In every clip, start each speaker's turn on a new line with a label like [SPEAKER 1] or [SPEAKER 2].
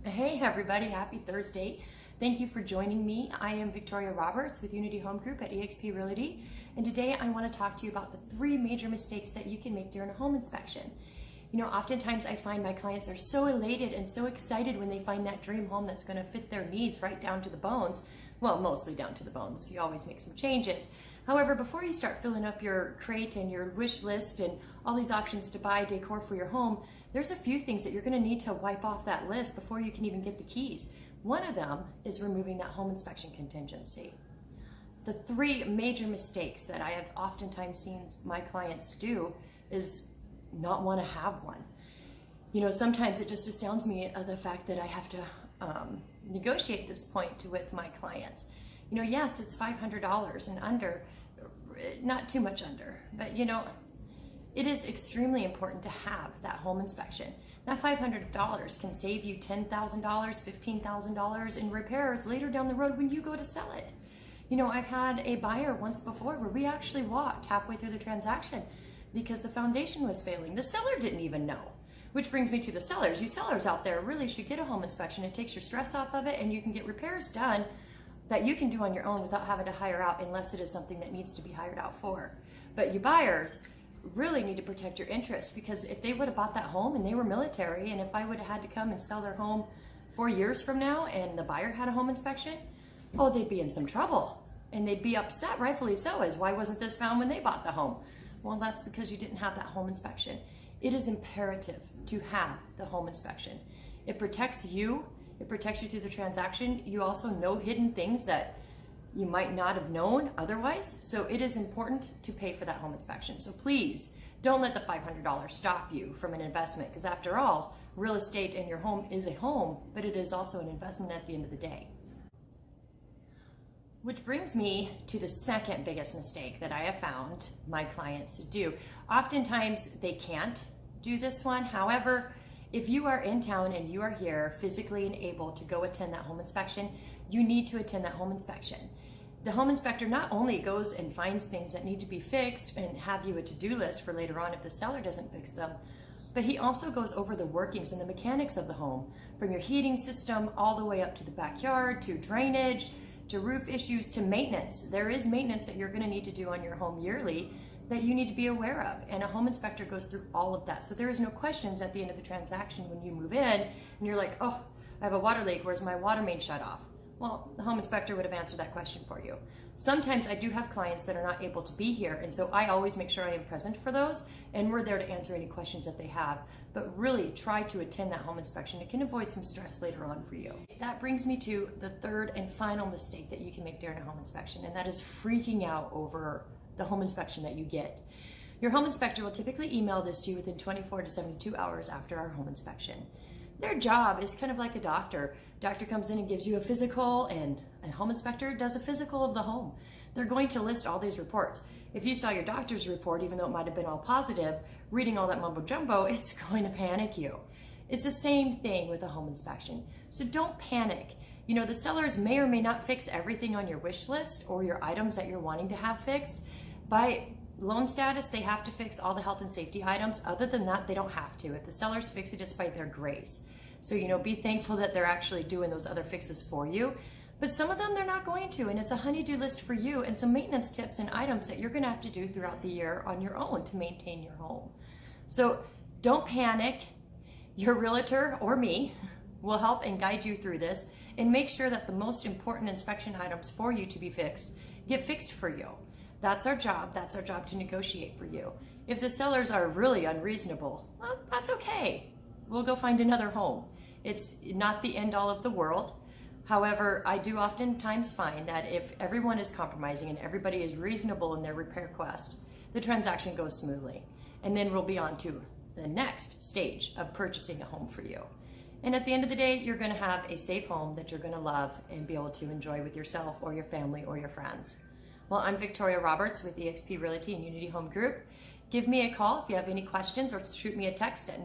[SPEAKER 1] Hey everybody, happy Thursday. Thank you for joining me. I am Victoria Roberts with Unity Home Group at eXp Realty, and today I want to talk to you about the 3 major mistakes that you can make during a home inspection. You know, oftentimes I find my clients are so elated and so excited when they find that dream home that's going to fit their needs right down to the bones. Well, mostly down to the bones. You always make some changes. However, before you start filling up your crate and your wish list and all these options to buy decor for your home, there's a few things that you're going to need to wipe off that list before you can even get the keys. One of them is removing that home inspection contingency. The 3 major mistakes that I have oftentimes seen my clients do is not want to have one. You know, sometimes it just astounds me the fact that I have to negotiate this point with my clients. You know, yes, it's $500 and under, not too much under, but you know, it is extremely important to have that home inspection. That $500 can save you $10,000, $15,000 in repairs later down the road when you go to sell it. You know, I've had a buyer once before where we actually walked halfway through the transaction because the foundation was failing. The seller didn't even know. Which brings me to the sellers. You sellers out there really should get a home inspection. It takes your stress off of it and you can get repairs done that you can do on your own without having to hire out unless it is something that needs to be hired out for. But you buyers really need to protect your interests, because if they would have bought that home and they were military, and if I would have had to come and sell their home 4 years from now and the buyer had a home inspection, oh, they'd be in some trouble. And they'd be upset, rightfully so, as why wasn't this found when they bought the home? Well, that's because you didn't have that home inspection. It is imperative to have the home inspection. It protects you. It protects you through the transaction. You also know hidden things that you might not have known otherwise. So it is important to pay for that home inspection. So please don't let the $500 stop you from an investment, because after all, real estate and your home is a home, but it is also an investment at the end of the day. Which brings me to the second biggest mistake that I have found my clients do. Oftentimes they can't do this one. However, if you are in town and you are here physically and able to go attend that home inspection, you need to attend that home inspection. The home inspector not only goes and finds things that need to be fixed and have you a to-do list for later on if the seller doesn't fix them, but he also goes over the workings and the mechanics of the home, from your heating system all the way up to the backyard, to drainage, to roof issues, to maintenance. There is maintenance that you're going to need to do on your home yearly that you need to be aware of, and a home inspector goes through all of that. So there is no questions at the end of the transaction when you move in and you're like, oh, I have a water leak, where's my water main shut off? Well, the home inspector would have answered that question for you. Sometimes I do have clients that are not able to be here, and so I always make sure I am present for those, and we're there to answer any questions that they have. But really try to attend that home inspection. It can avoid some stress later on for you. That brings me to the 3rd and final mistake that you can make during a home inspection, and that is freaking out over the home inspection that you get. Your home inspector will typically email this to you within 24 to 72 hours after our home inspection. Their job is kind of like a doctor. Doctor comes in and gives you a physical, and a home inspector does a physical of the home. They're going to list all these reports. If you saw your doctor's report, even though it might have been all positive, reading all that mumbo jumbo, it's going to panic you. It's the same thing with a home inspection. So don't panic. You know, the sellers may or may not fix everything on your wish list or your items that you're wanting to have fixed. By loan status, they have to fix all the health and safety items. Other than that, they don't have to. If the sellers fix it, it's by their grace. So, you know, be thankful that they're actually doing those other fixes for you. But some of them they're not going to, and it's a honey-do list for you and some maintenance tips and items that you're going to have to do throughout the year on your own to maintain your home. So don't panic. Your realtor or me will help and guide you through this and make sure that the most important inspection items for you to be fixed get fixed for you. That's our job. That's our job to negotiate for you. If the sellers are really unreasonable, well, that's okay. We'll go find another home. It's not the end all of the world. However, I do oftentimes find that if everyone is compromising and everybody is reasonable in their repair request, the transaction goes smoothly. And then we'll be on to the next stage of purchasing a home for you. And at the end of the day, you're going to have a safe home that you're going to love and be able to enjoy with yourself or your family or your friends. Well, I'm Victoria Roberts with eXp Realty and Unity Home Group. Give me a call if you have any questions, or shoot me a text at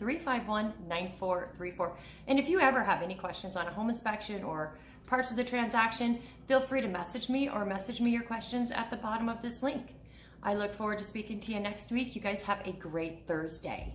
[SPEAKER 1] 907-351-9434. And if you ever have any questions on a home inspection or parts of the transaction, feel free to message me or message me your questions at the bottom of this link. I look forward to speaking to you next week. You guys have a great Thursday.